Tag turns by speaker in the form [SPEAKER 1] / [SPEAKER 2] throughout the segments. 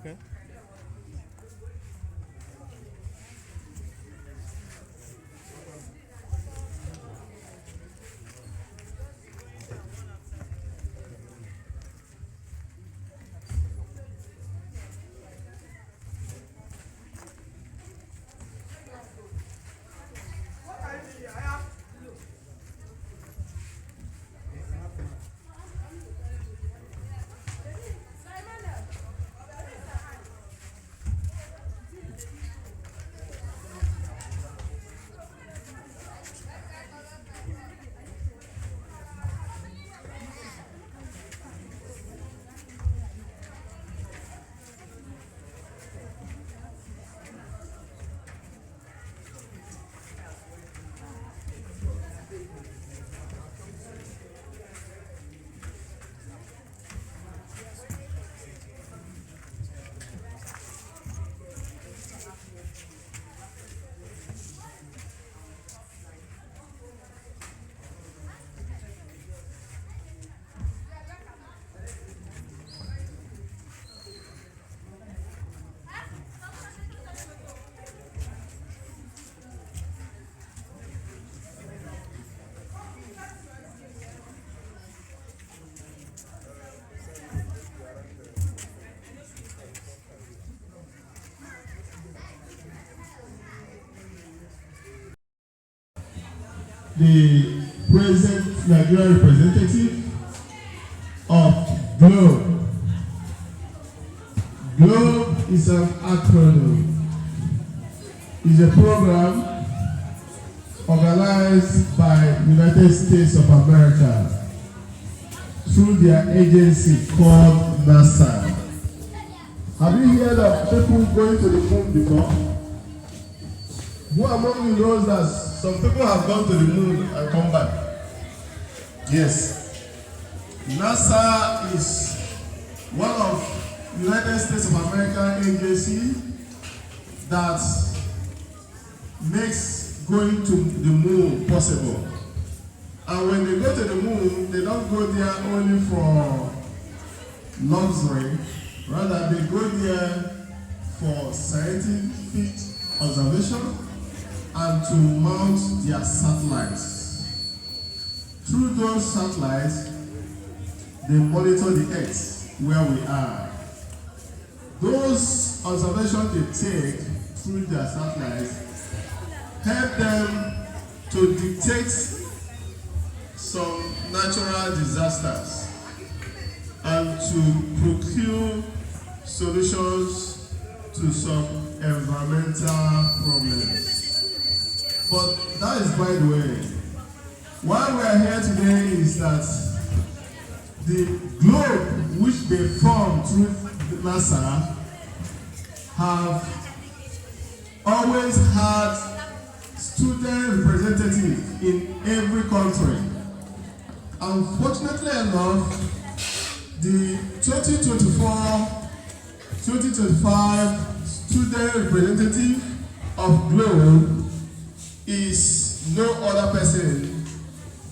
[SPEAKER 1] Okay.
[SPEAKER 2] The present Nigerian representative of GLOBE. GLOBE is an acronym. It's a program organized by United States of America through their agency called NASA. Have you heard of people going to the moon before? Who among you knows that some people have gone to the moon and come back? Yes. NASA is one of United States of America agency that makes going to the moon possible. And when they go to the moon, they don't go there only for luxury, rather they go there for scientific observation and to mount their satellites. Through those satellites, they monitor the Earth where we are. Those observations they take through their satellites help them to detect some natural disasters and to procure solutions to some environmental problems. But that is by the way. Why we are here today is that the globe which they formed through NASA have always had student representatives in every country. Unfortunately enough, the 2024-2025 student representative of GLOBE is no other person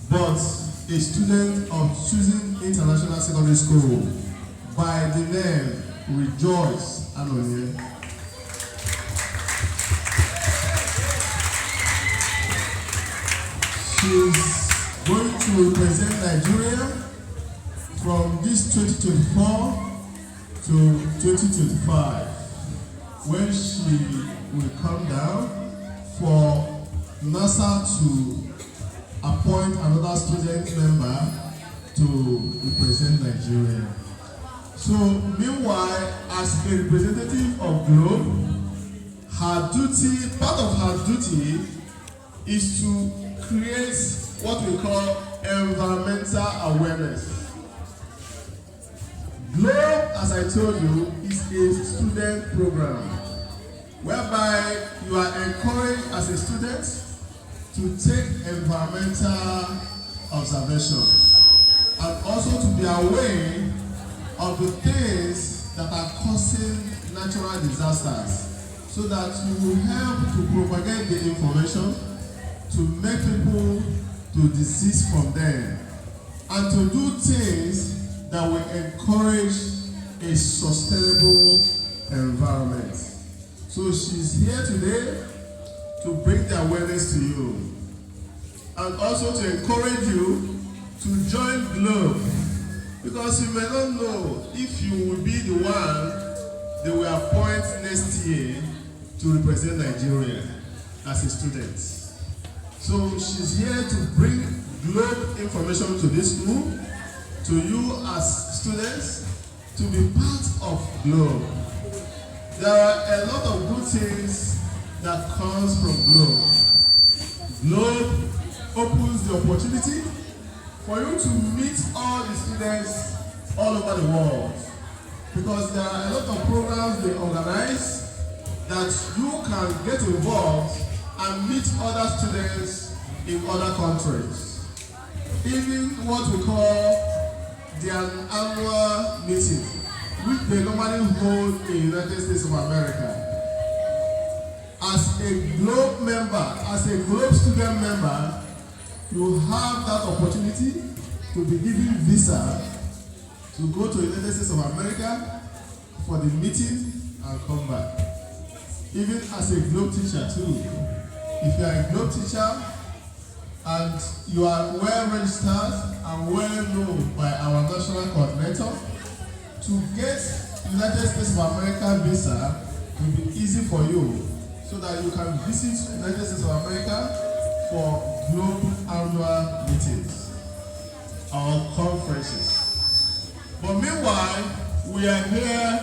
[SPEAKER 2] but a student of Choosing International Secondary School by the name Rejoice Anoye. She's going to represent Nigeria from this 2024 to 2025 when she will come down for NASA to appoint another student member to represent Nigeria. So meanwhile, as a representative of GLOBE, part of her duty is to create what we call environmental awareness. GLOBE, as I told you, is a student program whereby you are encouraged as a student to take environmental observations and also to be aware of the things that are causing natural disasters so that you will help to propagate the information to make people to desist from them and to do things that will encourage a sustainable environment. So she's here today to bring the awareness to you and also to encourage you to join GLOBE, because you may not know if you will be the one they will appoint next year to represent Nigeria as a student. So she's here to bring GLOBE information to this school, to you as students, to be part of GLOBE. There are a lot of good things that comes from GLOBE. GLOBE opens the opportunity for you to meet all the students all over the world, because there are a lot of programs they organize that you can get involved and meet other students in other countries. Even what we call their annual meeting, which they normally hold in the United States of America. As a GLOBE member, as a GLOBE student member, you have that opportunity to be given visa to go to the United States of America for the meeting and come back. Even as a GLOBE teacher too. If you are a GLOBE teacher and you are well registered and well known by our national coordinator, to get United States of America visa will be easy for you, so that you can visit United States of America for GLOBE annual meetings or conferences. But meanwhile, we are here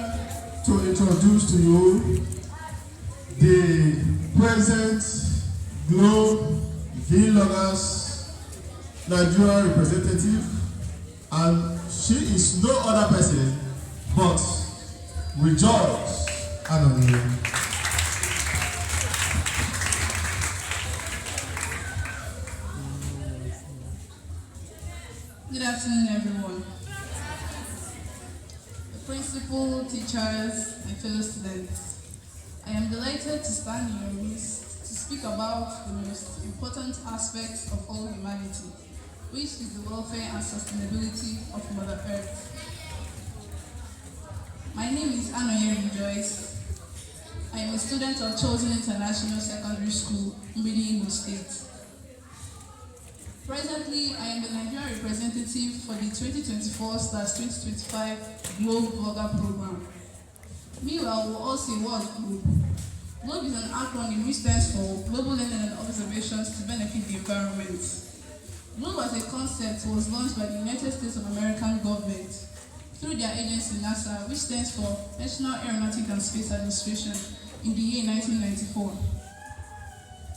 [SPEAKER 2] to introduce to you the present GLOBE vloggers Nigeria representative, and she is no other person but Rejoice Anonim.
[SPEAKER 1] Good afternoon, everyone. The principal, teachers, and fellow students, I am delighted to stand in your midst to speak about the most important aspect of all humanity, which is the welfare and sustainability of Mother Earth. My name is Oguta Imo. I am a student of Chosen International Secondary School, Oguta Imo State. Presently, I am the Nigeria representative for the 2024/2025 GLOBE Vlogger Program. Meanwhile, we're also a word group. GLOBE is an acronym which stands for Global Learning and Observations to Benefit the Environment. GLOBE as a concept was launched by the United States of American government through their agency NASA, which stands for National Aeronautic and Space Administration, in the year 1994.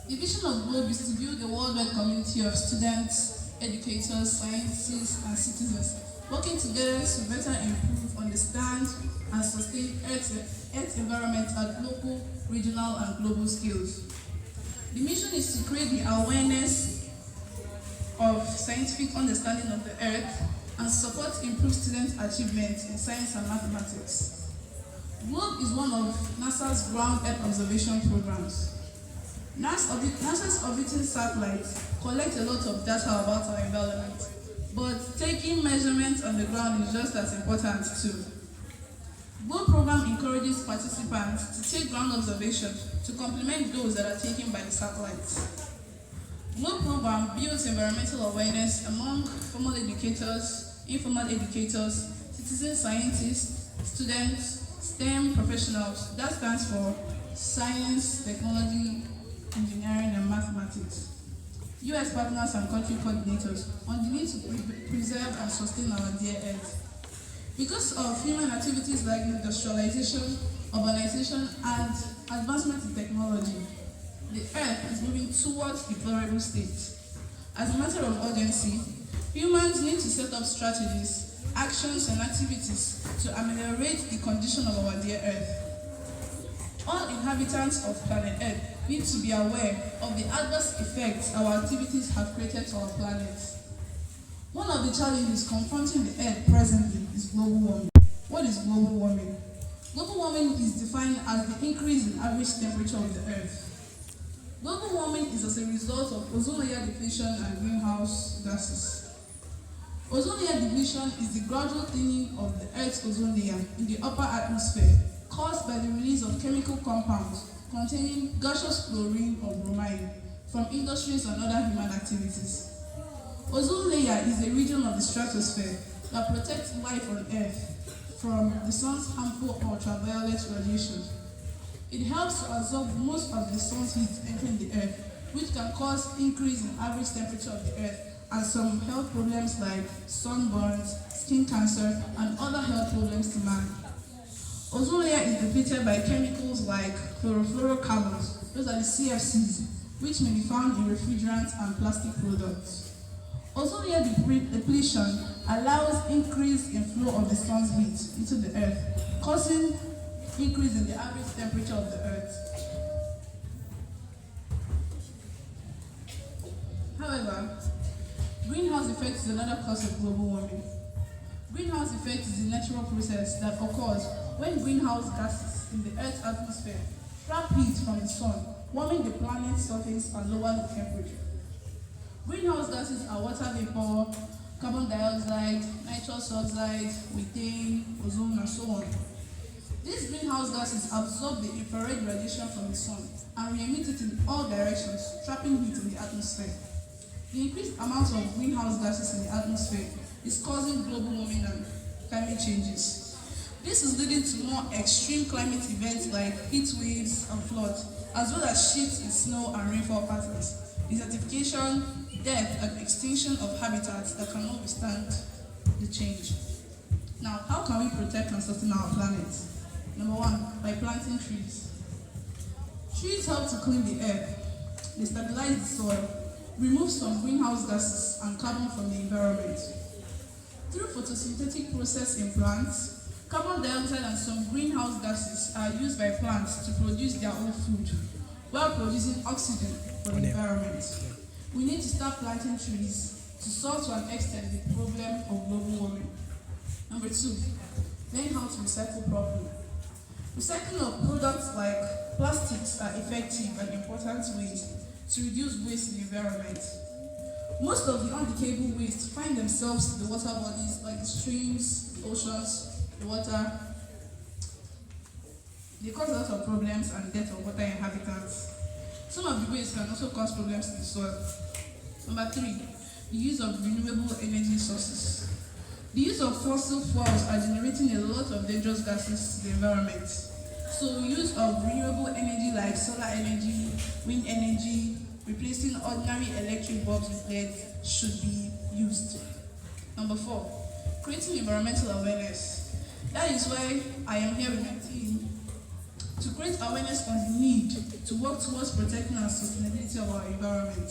[SPEAKER 1] The vision of GLOBE is to build a worldwide community of students, educators, scientists, and citizens working together to better improve, understand, and sustain Earth's environment at local, regional, and global scales. The mission is to create the awareness of scientific understanding of the Earth and support improved student achievement in science and mathematics. GLOBE is one of NASA's ground Earth observation programs. NASA's orbiting satellites collect a lot of data about our environment, but taking measurements on the ground is just as important too. GLOBE program encourages participants to take ground observations to complement those that are taken by the satellites. GLOBE program builds environmental awareness among formal educators, informal educators, citizen scientists, students, STEM professionals. That stands for science, technology, engineering, and mathematics. US partners and country coordinators on the need to preserve and sustain our dear Earth. Because of human activities like industrialization, urbanization, and advancement in technology, the Earth is moving towards deplorable state. As a matter of urgency, humans need to set up strategies, actions, and activities to ameliorate the condition of our dear Earth. All inhabitants of planet Earth need to be aware of the adverse effects our activities have created to our planet. One of the challenges confronting the Earth presently is global warming. What is global warming? Global warming is defined as the increase in average temperature of the Earth. Global warming is as a result of ozone layer depletion and greenhouse gases. Ozone layer depletion is the gradual thinning of the Earth's ozone layer in the upper atmosphere, caused by the release of chemical compounds containing gaseous chlorine or bromine from industries and other human activities. Ozone layer is a region of the stratosphere that protects life on Earth from the sun's harmful ultraviolet radiation. It helps to absorb most of the sun's heat entering the Earth, which can cause increase in average temperature of the Earth and some health problems like sunburns, skin cancer, and other health problems to man. Ozone layer is depleted by chemicals like chlorofluorocarbons, those are the CFCs, which may be found in refrigerants and plastic products. Ozone layer depletion allows increase in flow of the sun's heat into the Earth, causing increase in the average temperature of the Earth. However, greenhouse effect is another cause of global warming. Greenhouse effect is a natural process that occurs when greenhouse gases in the Earth's atmosphere trap heat from the sun, warming the planet's surface and lowering the temperature. Greenhouse gases are water vapor, carbon dioxide, nitrous oxide, methane, ozone, and so on. These greenhouse gases absorb the infrared radiation from the sun and re-emit it in all directions, trapping heat in the atmosphere. The increased amount of greenhouse gases in the atmosphere is causing global warming and climate changes. This is leading to more extreme climate events like heat waves and floods, as well as shifts in snow and rainfall patterns, desertification, death, and extinction of habitats that cannot withstand the change. Now, how can we protect and sustain our planet? Number one, by planting trees. Trees help to clean the air, they stabilize the soil, remove some greenhouse gases and carbon from the environment. Through photosynthetic process in plants, carbon dioxide and some greenhouse gases are used by plants to produce their own food, while producing oxygen for the environment. We need to start planting trees to solve to an extent the problem of global warming. Number two, learn how to recycle properly. Recycling of products like plastics are effective and important ways to reduce waste in the environment. Most of the undecayable waste find themselves in the water bodies like the streams, the oceans, the water. They cause a lot of problems and death of water inhabitants. Some of the waste can also cause problems in the soil. Number three, the use of renewable energy sources. The use of fossil fuels are generating a lot of dangerous gases to the environment. So use of renewable energy like solar energy, wind energy, replacing ordinary electric bulbs with LEDs should be used. Number four, creating environmental awareness. That is why I am here with my team to create awareness on the need to work towards protecting and sustainability of our environment.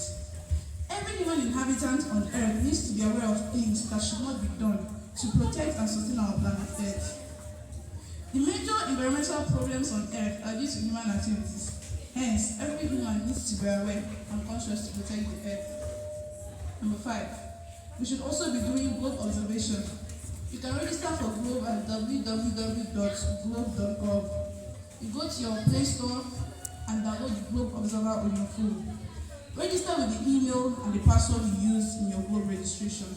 [SPEAKER 1] Every human inhabitant on Earth needs to be aware of things that should not be done to protect and sustain our planet Earth. The major environmental problems on Earth are due to human activities. Hence, every human needs to be aware and conscious to protect the Earth. Number five, we should also be doing globe observation. You can register for Globe at www.globe.gov. You go to your Play Store and download the Globe Observer on your phone. Register with the email and the password you used in your Globe registration.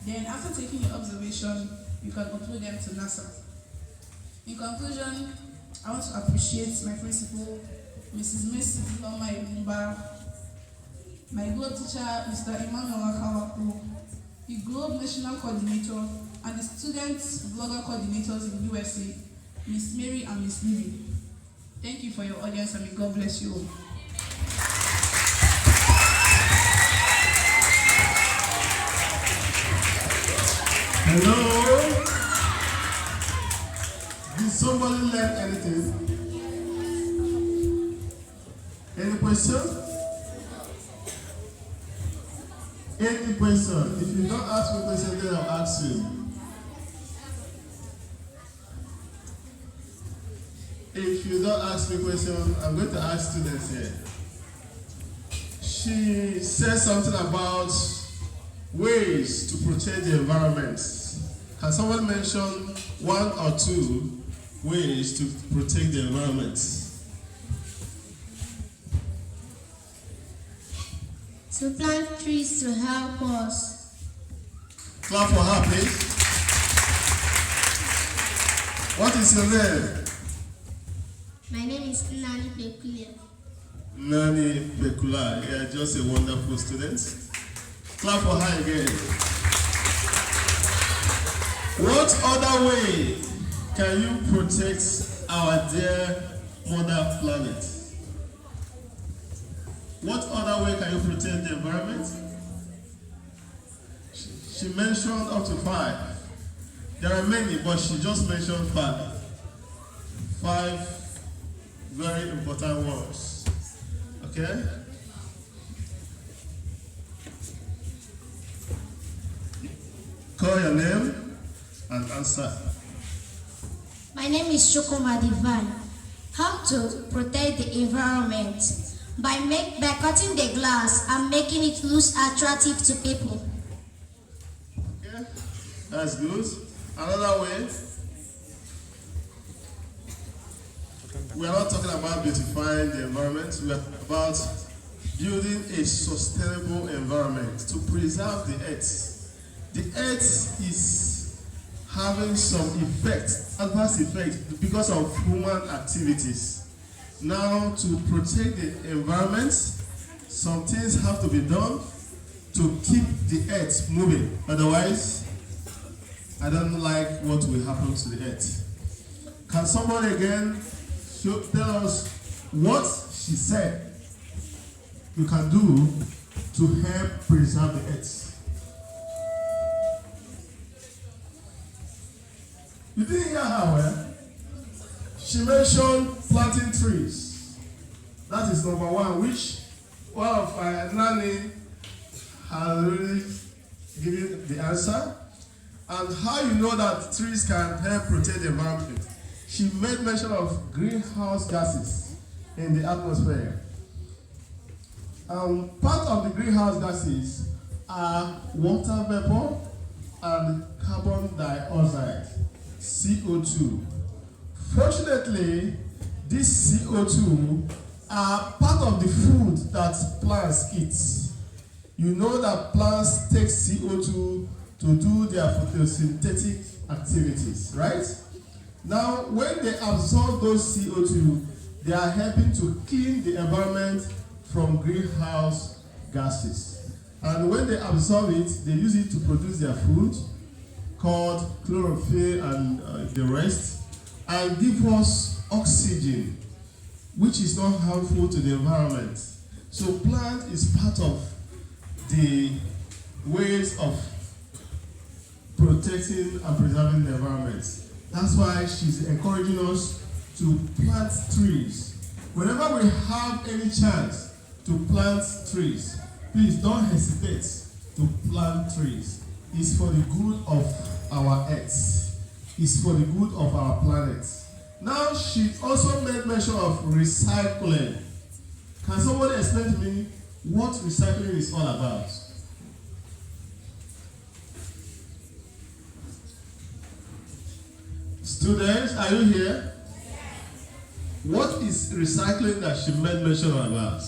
[SPEAKER 1] Then, after taking your observation, you can upload them to NASA. In conclusion, I want to appreciate my principal, Mrs. Messi Loma Ibumba, my Globe teacher, Mr. Emmanuel Akawako, the Globe National Coordinator, and the student blogger coordinators in USA, Miss Mary and Miss Lily. Thank you for your audience and may God bless you all.
[SPEAKER 2] Hello? Did somebody learn anything? Any question? Any question? If you don't ask me a question, then I'll ask you. If you don't ask me a question, I'm going to ask students here. She said something about ways to protect the environment. Can someone mention one or two ways to protect the environment?
[SPEAKER 3] To plant trees to help us.
[SPEAKER 2] Clap for her, please. What is your name?
[SPEAKER 3] My name is Nani Bekulia.
[SPEAKER 2] Nani Bekula, yeah, just a wonderful student. Clap for her again. What other way can you protect our dear mother planet? What other way can you protect the environment? She mentioned up to 5. There are many, but she just mentioned 5. 5 very important words. Okay? Call your name and answer.
[SPEAKER 3] My name is Shukuma Divine. How to protect the environment? By cutting the glass and making it look attractive to people.
[SPEAKER 2] Okay, that's good. Another way, we are not talking about beautifying the environment, we are talking about building a sustainable environment to preserve the earth. The earth is having some adverse effect because of human activities. Now, to protect the environment, some things have to be done to keep the earth moving. Otherwise, I don't like what will happen to the earth. Can somebody again tell us what she said you can do to help preserve the earth? You didn't hear her well? She mentioned planting trees. That is number 1, which one of Nani has already given the answer. And how you know that trees can help protect the environment? She made mention of greenhouse gases in the atmosphere. Part of the greenhouse gases are water vapor and carbon dioxide, CO2. Fortunately, this CO2 are part of the food that plants eat. You know that plants take CO2 to do their photosynthetic activities, right? Now, when they absorb those CO2, they are helping to clean the environment from greenhouse gases. And when they absorb it, they use it to produce their food, called chlorophyll and the rest, and give us oxygen, which is not harmful to the environment. So plant is part of the ways of protecting and preserving the environment. That's why she's encouraging us to plant trees. Whenever we have any chance to plant trees, please don't hesitate to plant trees. It's for the good of our earth. Is for the good of our planet. Now, she also made mention of recycling. Can somebody explain to me what recycling is all about? Students, are you here? What is recycling that she made mention about?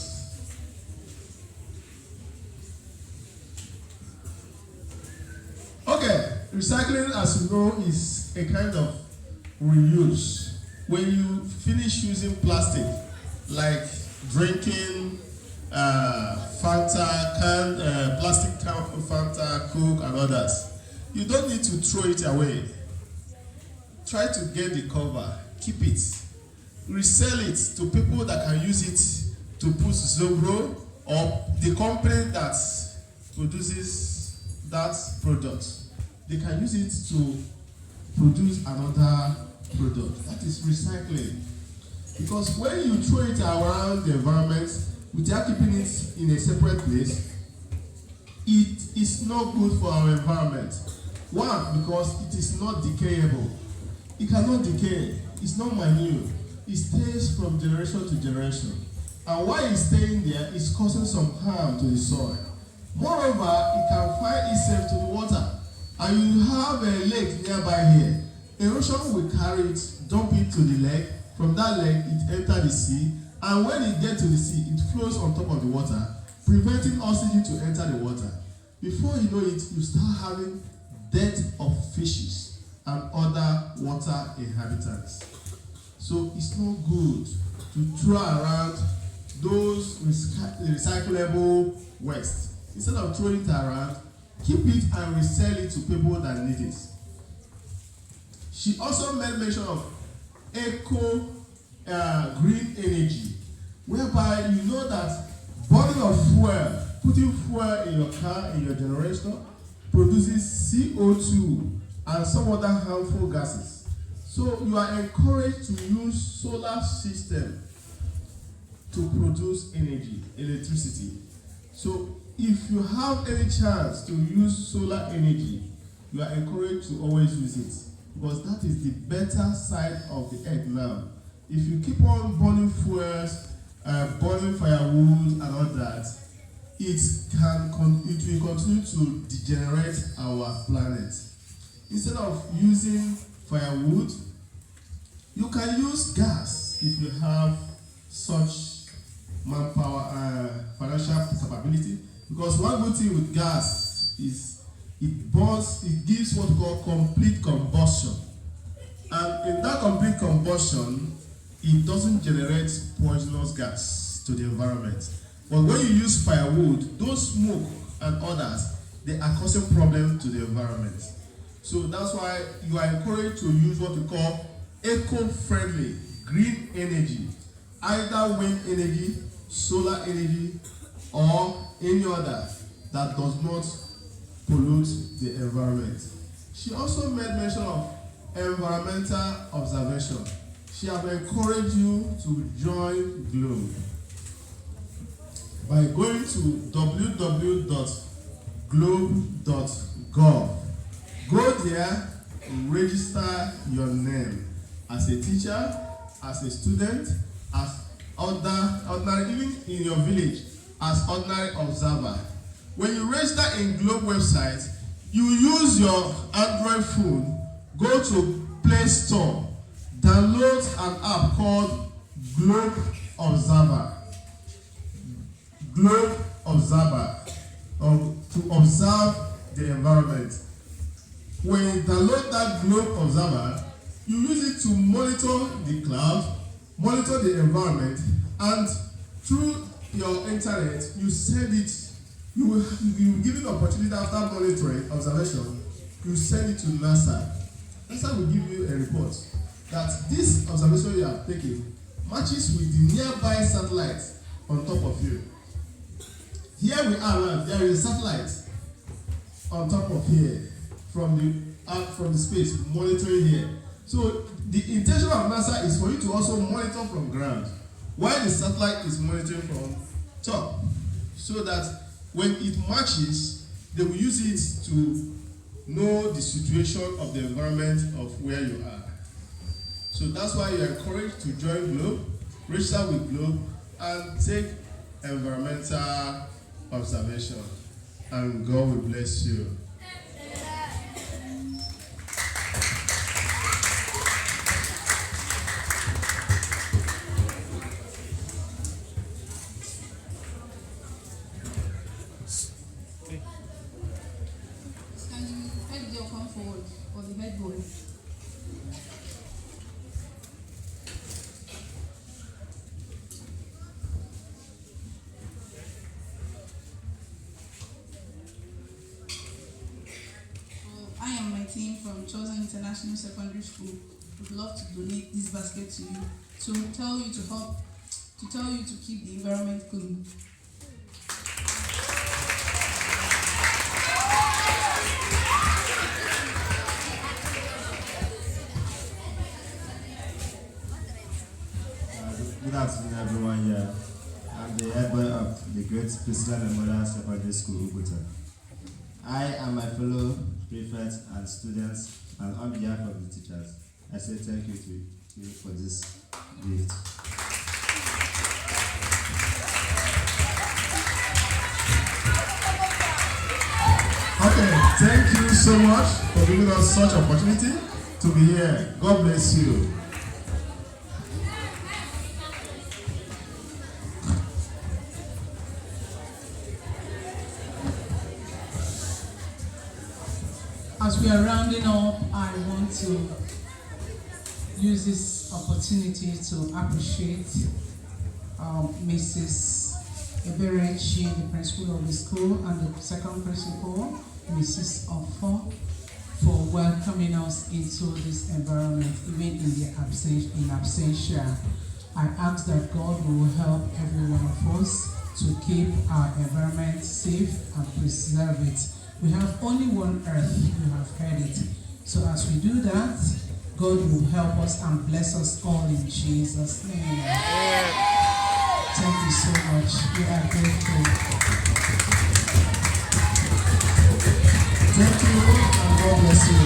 [SPEAKER 2] Okay, recycling, as you know, is a kind of reuse. When you finish using plastic, like drinking Fanta, plastic can, Fanta, Coke, and others, you don't need to throw it away. Try to get the cover, keep it, resell it to people that can use it to put Zobro or the company that produces that product. They can use it to produce another product. That is recycling. Because when you throw it around the environment without keeping it in a separate place, it is not good for our environment. One, because it is not decayable. It cannot decay. It's not manure. It stays from generation to generation. And while it's staying there, it's causing some harm to the soil. Moreover, it can find itself to the water. And you have a lake nearby here. Erosion will carry it, dump it to the lake. From that lake, it enters the sea. And when it gets to the sea, it flows on top of the water, preventing oxygen to enter the water. Before you know it, you start having death of fishes and other water inhabitants. So it's not good to throw around those recyclable waste. Instead of throwing it around, keep it and resell it to people that need it. She also made mention of eco green energy, whereby you know that burning of fuel, putting fuel in your car, in your generator, produces CO2 and some other harmful gases. So you are encouraged to use solar system to produce energy, electricity. So if you have any chance to use solar energy, you are encouraged to always use it, because that is the better side of the earth now. If you keep on burning fuels, burning firewood and all that, it will continue to degenerate our planet. Instead of using firewood, you can use gas if you have such manpower, financial capability. Because one good thing with gas is it burns, it gives what we call complete combustion. And in that complete combustion, it doesn't generate poisonous gas to the environment. But when you use firewood, those smoke and others, they are causing problems to the environment. So that's why you are encouraged to use what we call eco-friendly green energy, either wind energy, solar energy, or any other that does not pollute the environment. She also made mention of environmental observation. She has encouraged you to join GLOBE by going to www.globe.gov. Go there, register your name as a teacher, as a student, as ordinary, even in your village, as ordinary observer. When you register in GLOBE website, you use your Android phone, go to Play Store, download an app called GLOBE Observer. GLOBE Observer, to observe the environment. When you download that GLOBE Observer, you use it to monitor the cloud, monitor the environment, and through your internet, you send it. You will give it the opportunity after monitoring, observation, you send it to NASA. NASA will give you a report that this observation you have taken matches with the nearby satellites on top of you. Here we are now, there is a satellite on top of here from the space monitoring here. So the intention of NASA is for you to also monitor from ground while the satellite is monitoring from top, so that when it matches, they will use it to know the situation of the environment of where you are. So that's why you are encouraged to join GLOBE, register with GLOBE, and take environmental observation. And God will bless you.
[SPEAKER 1] Team from Chosen International Secondary School would love to donate this basket to you to tell you to keep the environment clean.
[SPEAKER 4] Good afternoon, everyone here. I'm the head boy of the Great Christian Memorial Secondary School, Oguta. I and my fellow prefects and students, and on behalf of the teachers, I say thank you to you for this gift.
[SPEAKER 2] Okay, thank you so much for giving us such opportunity to be here. God bless you.
[SPEAKER 5] As we are rounding up, I want to use this opportunity to appreciate Mrs. Eberechi, the principal of the school, and the second principal, Mrs. Ofo, for welcoming us into this environment, even in absentia. I ask that God will help every one of us to keep our environment safe and preserve it. We have only one earth, you have heard it. So as we do that, God will help us and bless us all in Jesus' name. Thank you so much. We are grateful.
[SPEAKER 2] Thank you, and God bless you.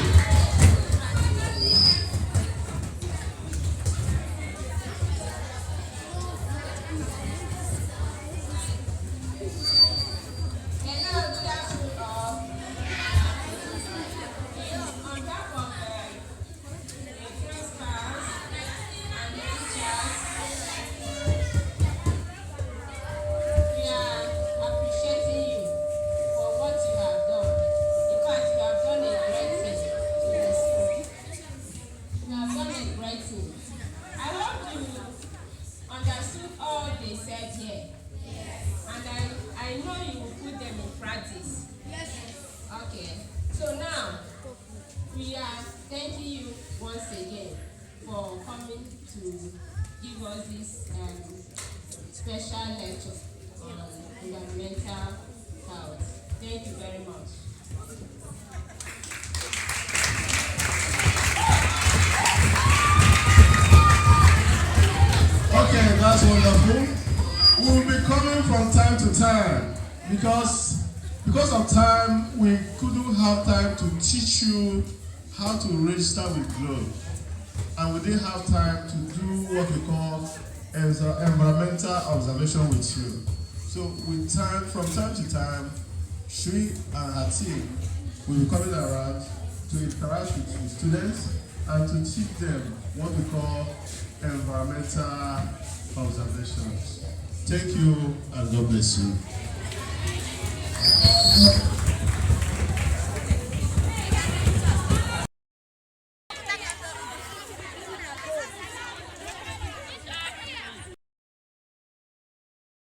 [SPEAKER 6] Thanking you once again for coming to give us this special lecture on environmental health. Thank you very much.
[SPEAKER 2] Okay, that's wonderful. We'll be coming from time to time because of time we couldn't have time to teach you how to register with Globe, and we didn't have time to do what we call environmental observation with you. So from time to time, Sri and her team will be coming around to interact with the students and to teach them what we call environmental observations. Thank you, and God bless you.